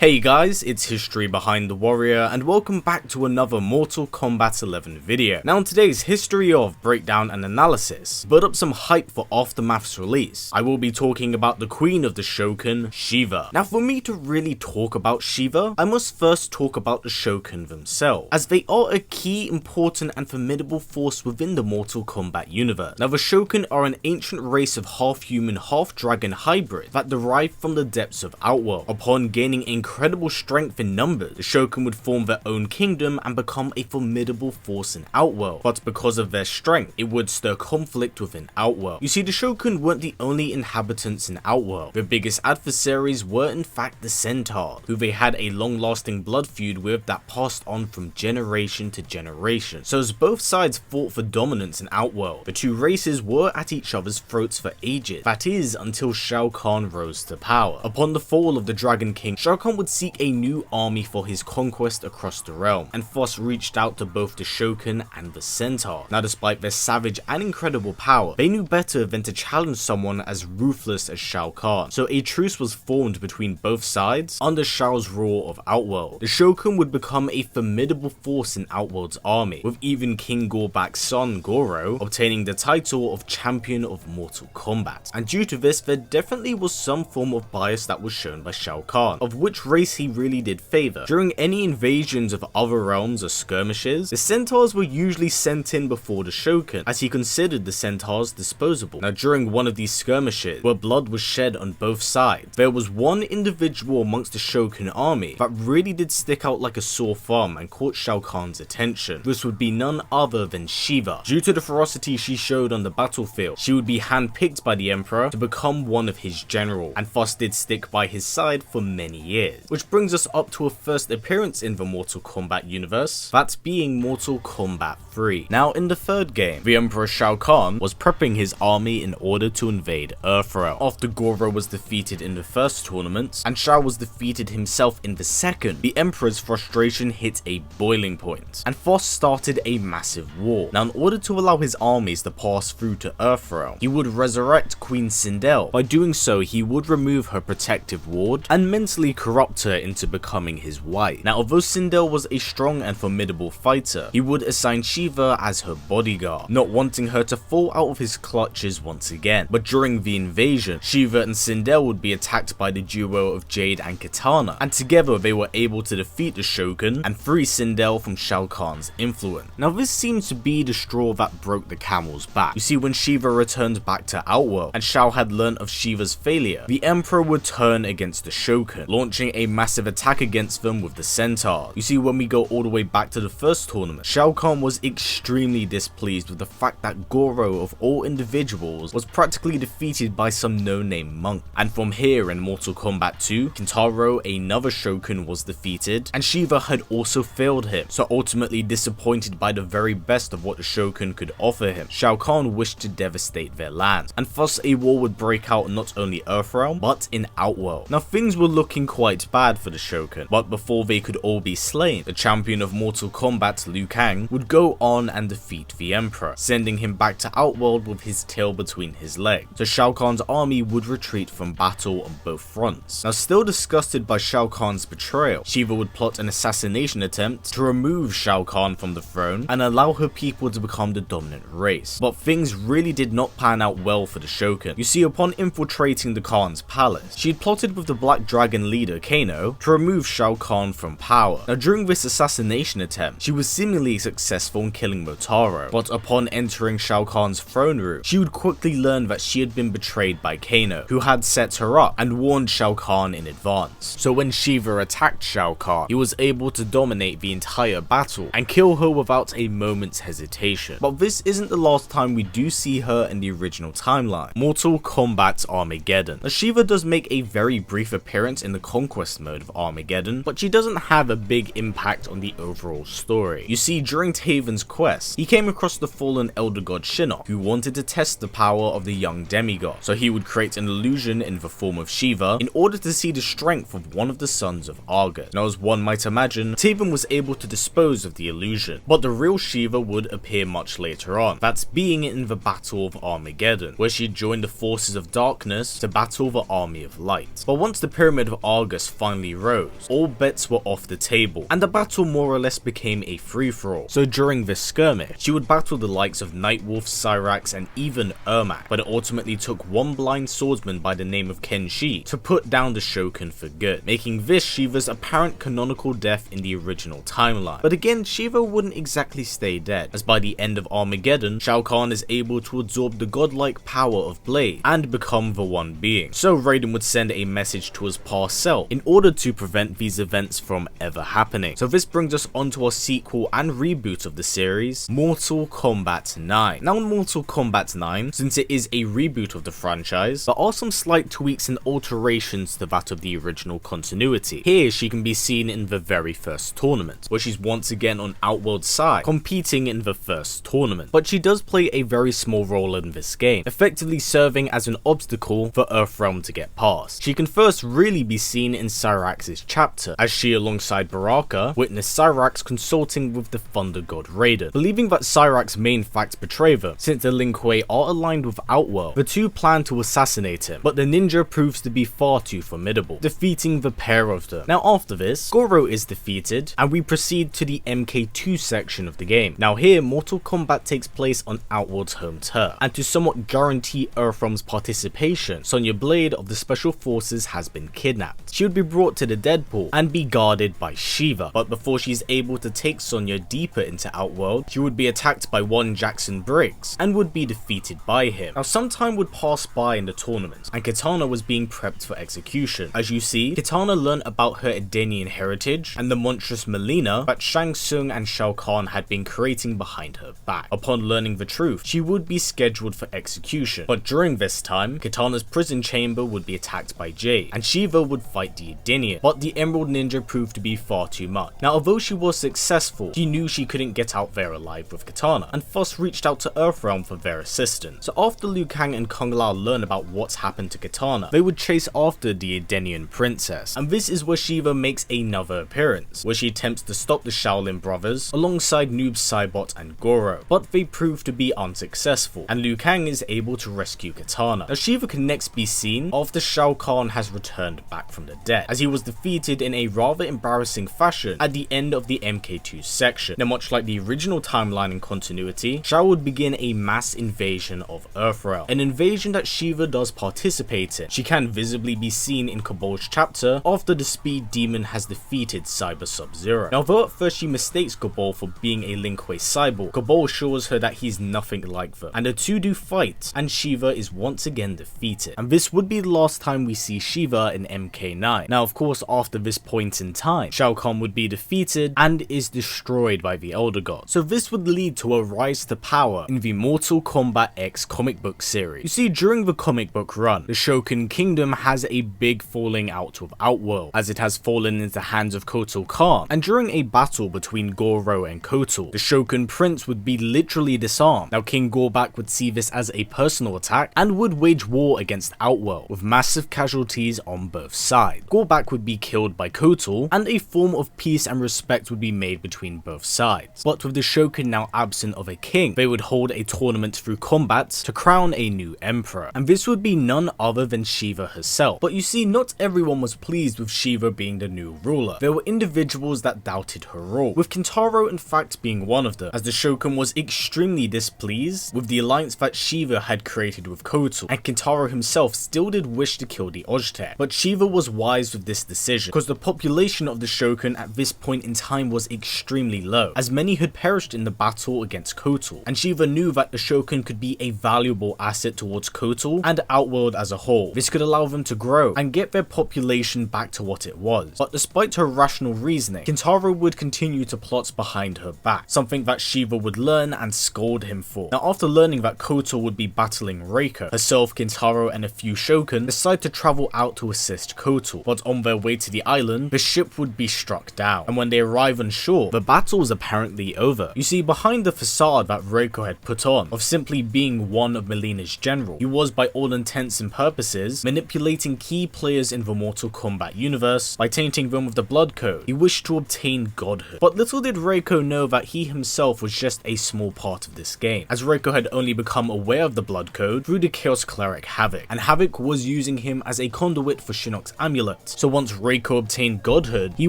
Hey guys, it's History Behind the Warrior and welcome back to another Mortal Kombat 11 video. Now in today's history of breakdown and analysis, build up some hype for Aftermath's release. I will be talking about the queen of the Shokan, Sheeva. Now for me to really talk about Sheeva, I must first talk about the Shokan themselves, as they are a key, important and formidable force within the Mortal Kombat universe. Now the Shokan are an ancient race of half-human, half-dragon hybrid that derived from the depths of Outworld. Upon gaining incredible strength in numbers, the Shokan would form their own kingdom and become a formidable force in Outworld, but because of their strength, it would stir conflict within Outworld. You see, the Shokan weren't the only inhabitants in Outworld. Their biggest adversaries were in fact the centaurs, who they had a long-lasting blood feud with that passed on from generation to generation. So as both sides fought for dominance in Outworld, the two races were at each other's throats for ages. That is, until Shao Kahn rose to power. Upon the fall of the Dragon King, Shao Kahn would seek a new army for his conquest across the realm, and thus reached out to both the Shokan and the Centaur. Now despite their savage and incredible power, they knew better than to challenge someone as ruthless as Shao Kahn. So a truce was formed between both sides under Shao's rule of Outworld. The Shokan would become a formidable force in Outworld's army, with even King Gorbak's son Goro obtaining the title of Champion of Mortal Kombat. And due to this, there definitely was some form of bias that was shown by Shao Kahn, of which race he really did favor. During any invasions of other realms or skirmishes, the centaurs were usually sent in before the Shokan, as he considered the centaurs disposable. Now during one of these skirmishes, where blood was shed on both sides, there was one individual amongst the Shokan army that really did stick out like a sore thumb and caught Shao Kahn's attention. This would be none other than Sheeva. Due to the ferocity she showed on the battlefield, she would be handpicked by the Emperor to become one of his generals, and thus did stick by his side for many years. Which brings us up to a first appearance in the Mortal Kombat universe, that being Mortal Kombat 3. Now in the third game, the Emperor Shao Kahn was prepping his army in order to invade Earthrealm. After Goro was defeated in the first tournament, and Shao was defeated himself in the second, the Emperor's frustration hit a boiling point, and thus started a massive war. Now in order to allow his armies to pass through to Earthrealm, he would resurrect Queen Sindel. By doing so, he would remove her protective ward and mentally corrupt her into becoming his wife. Now although Sindel was a strong and formidable fighter, he would assign Sheeva as her bodyguard, not wanting her to fall out of his clutches once again. But during the invasion, Sheeva and Sindel would be attacked by the duo of Jade and Katana, and together they were able to defeat the Shokan and free Sindel from Shao Kahn's influence. Now this seems to be the straw that broke the camel's back. You see, when Sheeva returned back to Outworld and Shao had learnt of Sheeva's failure, the Emperor would turn against the Shokan, launching a massive attack against them with the centaur. You see, when we go all the way back to the first tournament, Shao Kahn was extremely displeased with the fact that Goro of all individuals was practically defeated by some no-name monk. And from here in Mortal Kombat 2, Kintaro, another Shokan, was defeated, and Sheeva had also failed him. So ultimately disappointed by the very best of what the Shokan could offer him, Shao Kahn wished to devastate their land, and thus a war would break out not only Earthrealm, but in Outworld. Now things were looking quite bad for the Shokan, but before they could all be slain, the champion of Mortal Kombat, Liu Kang, would go on and defeat the Emperor, sending him back to Outworld with his tail between his legs. So Shao Kahn's army would retreat from battle on both fronts. Now still disgusted by Shao Kahn's betrayal, Sheeva would plot an assassination attempt to remove Shao Kahn from the throne and allow her people to become the dominant race. But things really did not pan out well for the Shokan. You see, upon infiltrating the Khan's palace, she had plotted with the Black Dragon leader Kano to remove Shao Kahn from power. Now during this assassination attempt, she was seemingly successful in killing Motaro, but upon entering Shao Kahn's throne room, she would quickly learn that she had been betrayed by Kano, who had set her up and warned Shao Kahn in advance. So when Sheeva attacked Shao Kahn, he was able to dominate the entire battle and kill her without a moment's hesitation. But this isn't the last time we do see her in the original timeline, Mortal Kombat Armageddon. Now Sheeva does make a very brief appearance in the conquest mode of Armageddon, but she doesn't have a big impact on the overall story. You see, during Taven's quest, he came across the fallen elder god Shinnok, who wanted to test the power of the young demigod, so he would create an illusion in the form of Sheeva in order to see the strength of one of the sons of Argus. Now as one might imagine, Taven was able to dispose of the illusion, but the real Sheeva would appear much later on, that's being in the Battle of Armageddon, where she joined the forces of darkness to battle the army of light. But once the Pyramid of Argus toss finally rose, all bets were off the table, and the battle more or less became a free-for-all. So during this skirmish, she would battle the likes of Nightwolf, Cyrax, and even Ermac, but it ultimately took one blind swordsman by the name of Kenshi to put down the Shokan for good, making this Sheeva's apparent canonical death in the original timeline. But again, Sheeva wouldn't exactly stay dead, as by the end of Armageddon, Shokan is able to absorb the godlike power of Blade and become the One Being. So Raiden would send a message to his past self in order to prevent these events from ever happening. So this brings us onto our sequel and reboot of the series, Mortal Kombat 9. Now in Mortal Kombat 9, since it is a reboot of the franchise, there are some slight tweaks and alterations to that of the original continuity. Here she can be seen in the very first tournament, where she's once again on Outworld's side, competing in the first tournament. But she does play a very small role in this game, effectively serving as an obstacle for Earthrealm to get past. She can first really be seen in Cyrax's chapter, as she alongside Baraka witnessed Cyrax consulting with the Thunder God Raiden. Believing that Cyrax may in fact betray them, since the Lin Kuei are aligned with Outworld, the two plan to assassinate him, but the ninja proves to be far too formidable, defeating the pair of them. Now after this, Goro is defeated, and we proceed to the MK2 section of the game. Now here, Mortal Kombat takes place on Outworld's home turf, and to somewhat guarantee Earthrealm's participation, Sonya Blade of the Special Forces has been kidnapped. She would be brought to the Deadpool and be guarded by Sheeva, but before she's able to take Sonya deeper into Outworld, she would be attacked by one Jackson Briggs and would be defeated by him. Now some time would pass by in the tournament, and Kitana was being prepped for execution. As you see, Kitana learned about her Edenian heritage and the monstrous Melina that Shang Tsung and Shao Kahn had been creating behind her back. Upon learning the truth, she would be scheduled for execution, but during this time, Kitana's prison chamber would be attacked by Jade, and Sheeva would fight the Edenian, but the Emerald Ninja proved to be far too much. Now although she was successful, she knew she couldn't get out there alive with Kitana, and thus reached out to Earthrealm for their assistance. So after Liu Kang and Kung Lao learn about what's happened to Kitana, they would chase after the Edenian princess, and this is where Sheeva makes another appearance, where she attempts to stop the Shaolin brothers alongside Noob Saibot and Goro, but they prove to be unsuccessful, and Liu Kang is able to rescue Kitana. Now Sheeva can next be seen after Shao Kahn has returned back from the dead, as he was defeated in a rather embarrassing fashion at the end of the MK2 section. Now much like the original timeline and continuity, Shao would begin a mass invasion of Earthrealm, an invasion that Sheeva does participate in. She can visibly be seen in Cabal's chapter after the Speed Demon has defeated Cyber Sub-Zero. Now though at first she mistakes Cabal for being a Lin Kuei cyborg, Cabal assures her that he's nothing like them, and the two do fight, and Sheeva is once again defeated. And this would be the last time we see Sheeva in MK9. Now of course after this point in time, Shao Kahn would be defeated and is destroyed by the Elder God. So this would lead to a rise to power in the Mortal Kombat X comic book series. You see, during the comic book run, the Shokan Kingdom has a big falling out with Outworld, as it has fallen into the hands of Kotal Kahn, and during a battle between Goro and Kotal, the Shokan Prince would be literally disarmed. Now King Gorbak would see this as a personal attack and would wage war against Outworld, with massive casualties on both sides. Gorbak would be killed by Kotal, and a form of peace and respect would be made between both sides. But with the Shokan now absent of a king, they would hold a tournament through combat to crown a new emperor, and this would be none other than Sheeva herself. But you see, not everyone was pleased with Sheeva being the new ruler. There were individuals that doubted her role, with Kintaro in fact being one of them, as the Shokan was extremely displeased with the alliance that Sheeva had created with Kotal, and Kintaro himself still did wish to kill the Oztec. But Sheeva was wise with this decision, because the population of the Shokan at this point in time was extremely low, as many had perished in the battle against Kotal, and Sheeva knew that the Shokan could be a valuable asset towards Kotal and Outworld as a whole. This could allow them to grow and get their population back to what it was. But despite her rational reasoning, Kintaro would continue to plot behind her back, something that Sheeva would learn and scold him for. Now after learning that Kotal would be battling Reiko, herself, Kintaro and a few Shokan decide to travel out to assist Kotal, but on their way to the island, the ship would be struck down, and when they arrive on shore, the battle is apparently over. You see, behind the facade that Reiko had put on of simply being one of Melina's general, he was by all intents and purposes manipulating key players in the Mortal Kombat universe by tainting them with the blood code. He wished to obtain godhood. But little did Reiko know that he himself was just a small part of this game, as Reiko had only become aware of the blood code through the Chaos Cleric Havoc, and Havoc was using him as a conduit for Shinnok's amulet hurt. So once Reiko obtained godhood, he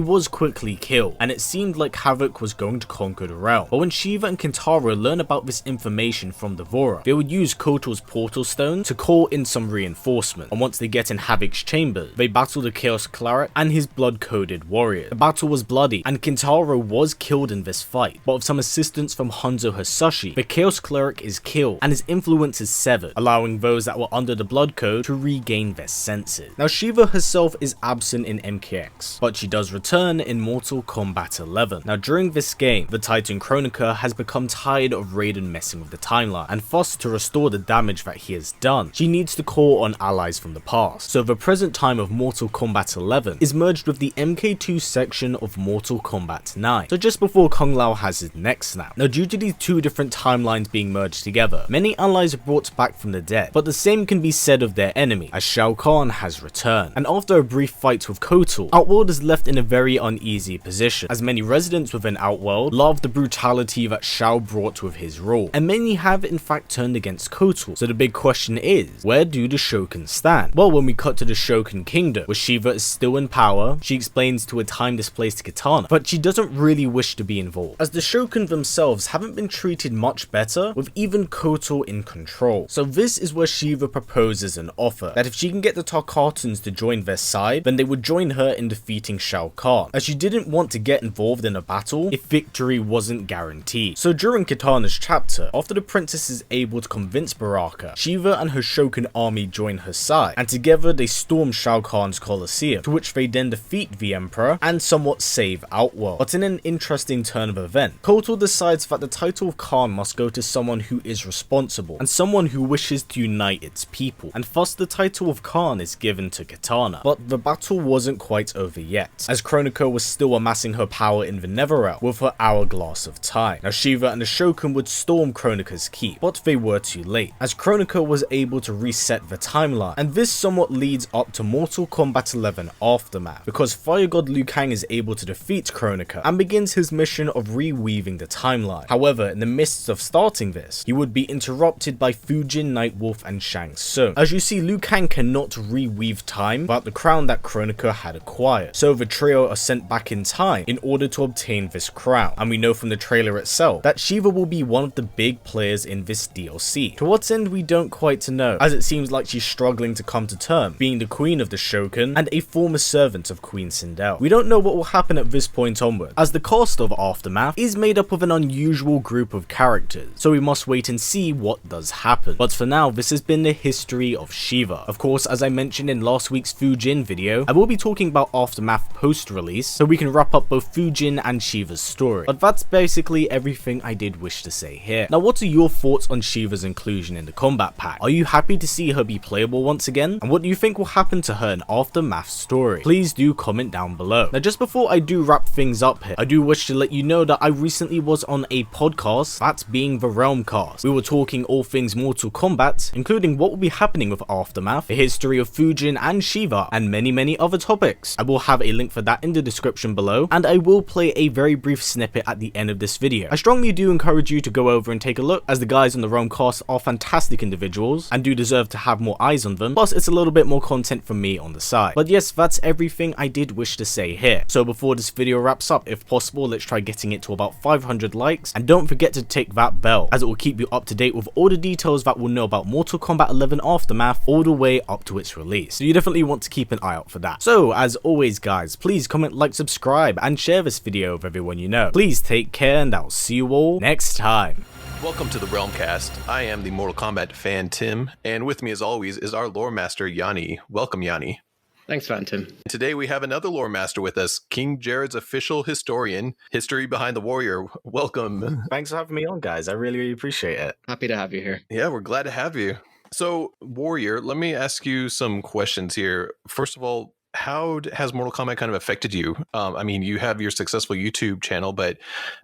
was quickly killed, and it seemed like Havoc was going to conquer the realm. But when Sheeva and Kentaro learn about this information from Devora, they would use Kotal's portal stone to call in some reinforcements, and once they get in Havoc's chamber, they battle the Chaos Cleric and his blood-coded warrior. The battle was bloody, and Kentaro was killed in this fight, but with some assistance from Hanzo Hasashi, the Chaos Cleric is killed, and his influence is severed, allowing those that were under the blood code to regain their senses. Now Sheeva herself is absent in MKX, but she does return in Mortal Kombat 11. Now during this game, the Titan Chronica has become tired of Raiden messing with the timeline, and thus to restore the damage that he has done, she needs to call on allies from the past. So the present time of Mortal Kombat 11 is merged with the MK2 section of Mortal Kombat 9, so just before Kung Lao has his neck snap. Now due to these two different timelines being merged together, many allies are brought back from the dead, but the same can be said of their enemy, as Shokan has returned, and after a brief fight with Kotal, Outworld is left in a very uneasy position, as many residents within Outworld love the brutality that Shao brought with his rule, and many have in fact turned against Kotal. So the big question is, where do the Shokan stand? Well, when we cut to the Shokan Kingdom, where Sheeva is still in power, she explains to a time-displaced Kitana, but she doesn't really wish to be involved, as the Shokan themselves haven't been treated much better, with even Kotal in control. So this is where Sheeva proposes an offer, that if she can get the Tarkatans to join their side, then they would join her in defeating Shao Kahn, as she didn't want to get involved in a battle if victory wasn't guaranteed. So during Kitana's chapter, after the princess is able to convince Baraka, Sheeva and her Shokan army join her side, and together they storm Shao Kahn's Colosseum, to which they then defeat the Emperor and somewhat save Outworld. But in an interesting turn of event, Kotal decides that the title of Khan must go to someone who is responsible, and someone who wishes to unite its people, and thus the title of Khan is given to Kitana. But the battle wasn't quite over yet, as Chronica was still amassing her power in the Netherrealm with her hourglass of time. Now Sheeva and the Shokan would storm Chronica's keep, but they were too late, as Chronica was able to reset the timeline, and this somewhat leads up to Mortal Kombat 11 Aftermath, because Fire God Liu Kang is able to defeat Chronica and begins his mission of reweaving the timeline. However, in the midst of starting this, he would be interrupted by Fujin, Nightwolf and Shang Tsung. As you see, Liu Kang cannot reweave time without the crown that Chronica had acquired, so the trio are sent back in time in order to obtain this crown, and we know from the trailer itself that Sheeva will be one of the big players in this DLC. To what end we don't quite know, as it seems like she's struggling to come to terms, being the queen of the Shokan and a former servant of Queen Sindel. We don't know what will happen at this point onward, as the cast of Aftermath is made up of an unusual group of characters, so we must wait and see what does happen. But for now, this has been the history of Sheeva. Of course, as I mentioned in last week's Fujin video, I will be talking about Aftermath post-release, so we can wrap up both Fujin and Sheeva's story. But that's basically everything I did wish to say here. Now, what are your thoughts on Sheeva's inclusion in the combat pack? Are you happy to see her be playable once again? And what do you think will happen to her in Aftermath's story? Please do comment down below. Now, just before I do wrap things up here, I do wish to let you know that I recently was on a podcast, that's being the Realmcast. We were talking all things Mortal Kombat, including what will be happening with Aftermath, the history of Fujin and Sheeva, and many other topics. I will have a link for that in the description below, and I will play a very brief snippet at the end of this video. I strongly do encourage you to go over and take a look, as the guys on the Realmcast are fantastic individuals and do deserve to have more eyes on them, plus it's a little bit more content from me on the side. But yes, that's everything I did wish to say here. So before this video wraps up, if possible, let's try getting it to about 500 likes, and don't forget to tick that bell, as it will keep you up to date with all the details that we'll know about Mortal Kombat 11 Aftermath all the way up to its release. So you definitely want to keep an eye out for that. So as always guys, please comment, like, subscribe, and share this video with everyone you know. Please take care, and I'll see you all next time. Welcome to the Realmcast. I am the Mortal Kombat fan Tim, and with me as always is our lore master Yanni. Welcome Yanni. Thanks, Phantom. Today we have another lore master with us, King Jared's official historian, History Behind the Warrior. Welcome. Thanks for having me on, guys. I really appreciate it. Happy to have you here. Yeah, we're glad to have you. So, Warrior, let me ask you some questions here. First of all, how has Mortal Kombat kind of affected you? I mean, you have your successful YouTube channel, but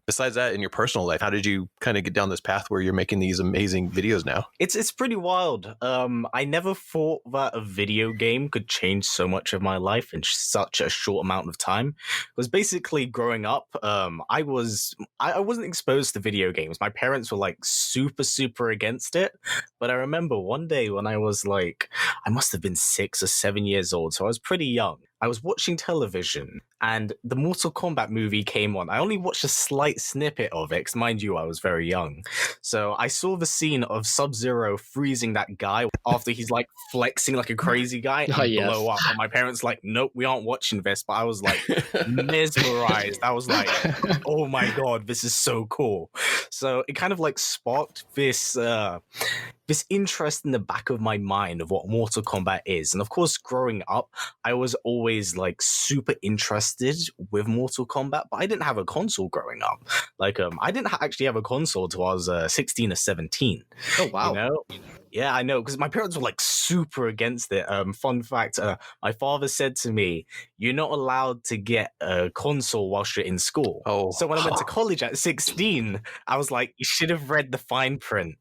besides that, in your personal life, how did you kind of get down this path where you're making these amazing videos now? It's pretty wild. I never thought that a video game could change so much of my life in such a short amount of time. Because basically, growing up, I wasn't exposed to video games. My parents were like super against it. But I remember one day when I was like, I must have been 6 or 7 years old, so I was pretty young. I was watching television and the Mortal Kombat movie came on. I only watched a slight snippet of it, because mind you, I was very young. So I saw the scene of Sub-Zero freezing that guy after he's like flexing like a crazy guy and blow up. And my parents like, nope, we aren't watching this. But I was like mesmerized. I was like, oh my God, this is so cool. So it kind of like sparked this interest in the back of my mind of what Mortal Kombat is. And of course, growing up, I was always like super interested with Mortal Kombat, but I didn't have a console growing up. Like, I didn't actually have a console till I was 16 or 17. Oh, wow. You know? Yeah, I know, because my parents were like super against it. Fun fact, my father said to me, you're not allowed to get a console whilst you're in school. Oh. So when I went to college at 16, I was like, you should have read the fine print.